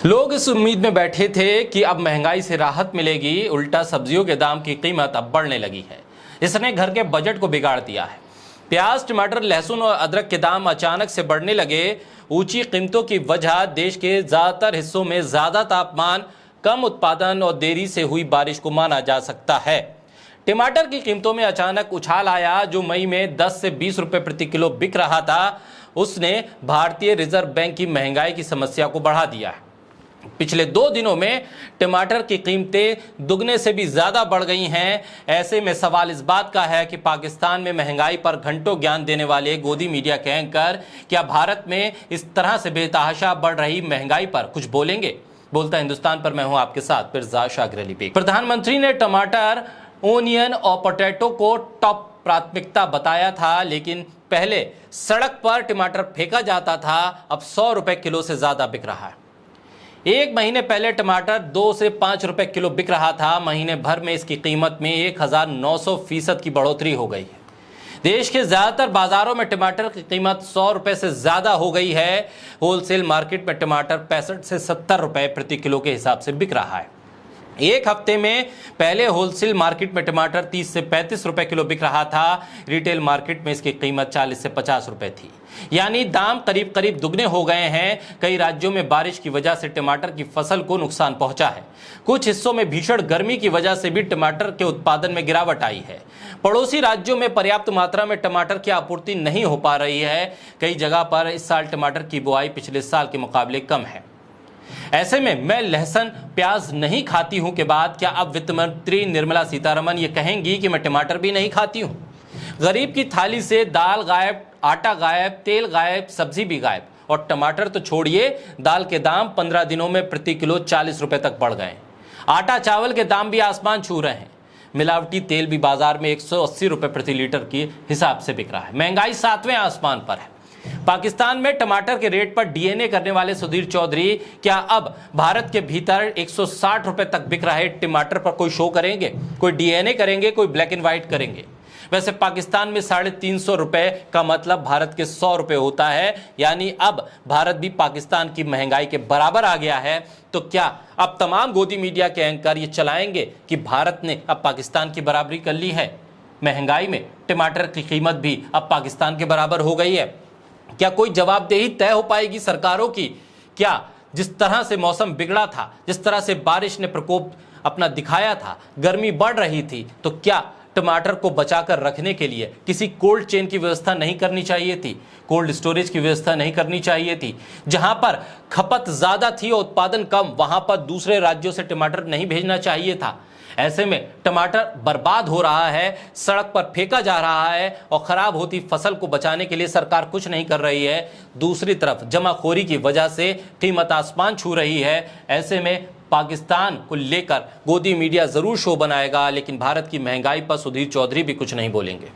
लोग इस उम्मीद में बैठे थे कि अब महंगाई से राहत मिलेगी, उल्टा सब्जियों के दाम की कीमत अब बढ़ने लगी है। इसने घर के बजट को बिगाड़ दिया है। प्याज, टमाटर, लहसुन और अदरक के दाम अचानक से बढ़ने लगे। ऊंची कीमतों की वजह देश के ज्यादातर हिस्सों में ज्यादा तापमान, कम उत्पादन और देरी से हुई बारिश को माना जा सकता है। टमाटर की कीमतों में अचानक उछाल आया। जो मई में 10 से 20 रुपए प्रति किलो बिक रहा था, उसने भारतीय रिजर्व बैंक की महंगाई की समस्या को बढ़ा दिया है। पिछले 2 दिनों में टमाटर की कीमतें दुगने से भी ज्यादा बढ़ गई हैं। ऐसे में सवाल इस बात का है कि पाकिस्तान में महंगाई पर घंटों ज्ञान देने वाले गोदी मीडिया के एंकर क्या भारत में इस तरह से बेतहाशा बढ़ रही महंगाई पर कुछ बोलेंगे? बोलता हिंदुस्तान पर मैं हूं आपके साथ फिरजा शाकिर अली बेग। प्रधानमंत्री ने टमाटर, ओनियन और पोटैटो को टॉप प्राथमिकता बताया था, लेकिन पहले सड़क पर टमाटर फेंका जाता था, अब 100 रुपए किलो से ज्यादा बिक रहा है। एक महीने पहले टमाटर 2 से 5 रुपए किलो बिक रहा था। महीने भर में इसकी कीमत में 1900% की बढ़ोतरी हो गई है। देश के ज्यादातर बाजारों में टमाटर की कीमत 100 रुपए से ज्यादा हो गई है। होलसेल मार्केट में टमाटर 65 से 70 रुपए प्रति किलो के हिसाब से बिक रहा है। एक हफ्ते में पहले होलसेल मार्केट में टमाटर 30 से 35 रुपए किलो बिक रहा था। रिटेल मार्केट में इसकी कीमत 40 से 50 रुपए थी, यानी दाम करीब करीब दुगने हो गए हैं। कई राज्यों में बारिश की वजह से टमाटर की फसल को नुकसान पहुंचा है। कुछ हिस्सों में भीषण गर्मी की वजह से भी टमाटर के उत्पादन में गिरावट आई है। पड़ोसी राज्यों में पर्याप्त मात्रा में टमाटर की आपूर्ति नहीं हो पा रही है। कई जगह पर इस साल टमाटर की बुआई पिछले साल के मुकाबले कम है। ऐसे में मैं लहसुन, प्याज नहीं खाती हूं के बाद क्या अब वित्त मंत्री निर्मला सीतारमण ये कहेंगी कि मैं टमाटर भी नहीं खाती हूं? गरीब की थाली से दाल गायब, आटा गायब, तेल गायब, सब्जी भी गायब। और टमाटर तो छोड़िए, दाल के दाम 15 दिनों में प्रति किलो 40 रुपए तक बढ़ गए। आटा चावल के दाम भी आसमान छू रहे हैं। मिलावटी तेल भी बाजार में 180 रुपए प्रति लीटर के हिसाब से बिक रहा है। महंगाई 7वें आसमान पर है। पाकिस्तान में टमाटर के रेट पर डीएनए करने वाले सुधीर चौधरी क्या अब भारत के भीतर 160 रुपए तक बिक रहे टमाटर पर कोई शो करेंगे? कोई डीएनए करेंगे, कोई ब्लैक एंड व्हाइट करेंगे? वैसे पाकिस्तान में 350 रुपए का मतलब भारत के 100 रुपए होता है, यानी अब भारत भी पाकिस्तान की महंगाई के बराबर आ गया है। तो क्या अब तमाम गोदी मीडिया के एंकर ये चलाएंगे कि भारत ने अब पाकिस्तान की बराबरी कर ली है? महंगाई में टमाटर की कीमत भी अब पाकिस्तान के बराबर हो गई है। क्या कोई जवाबदेही तय हो पाएगी सरकारों की? क्या जिस तरह से मौसम बिगड़ा था, जिस तरह से बारिश ने प्रकोप अपना दिखाया था, गर्मी बढ़ रही थी, तो क्या टमाटर को बचाकर रखने के लिए किसी कोल्ड चेन की व्यवस्था नहीं करनी चाहिए थी? कोल्ड स्टोरेज की व्यवस्था नहीं करनी चाहिए थी? जहां पर खपत ज्यादा थी और उत्पादन कम, वहां पर दूसरे राज्यों से टमाटर नहीं भेजना चाहिए था? ऐसे में टमाटर बर्बाद हो रहा है, सड़क पर फेंका जा रहा है और खराब होती फसल को बचाने के लिए सरकार कुछ नहीं कर रही है। दूसरी तरफ जमाखोरी की वजह से कीमत आसमान छू रही है। ऐसे में पाकिस्तान को लेकर गोदी मीडिया जरूर शो बनाएगा, लेकिन भारत की महंगाई पर सुधीर चौधरी भी कुछ नहीं बोलेंगे।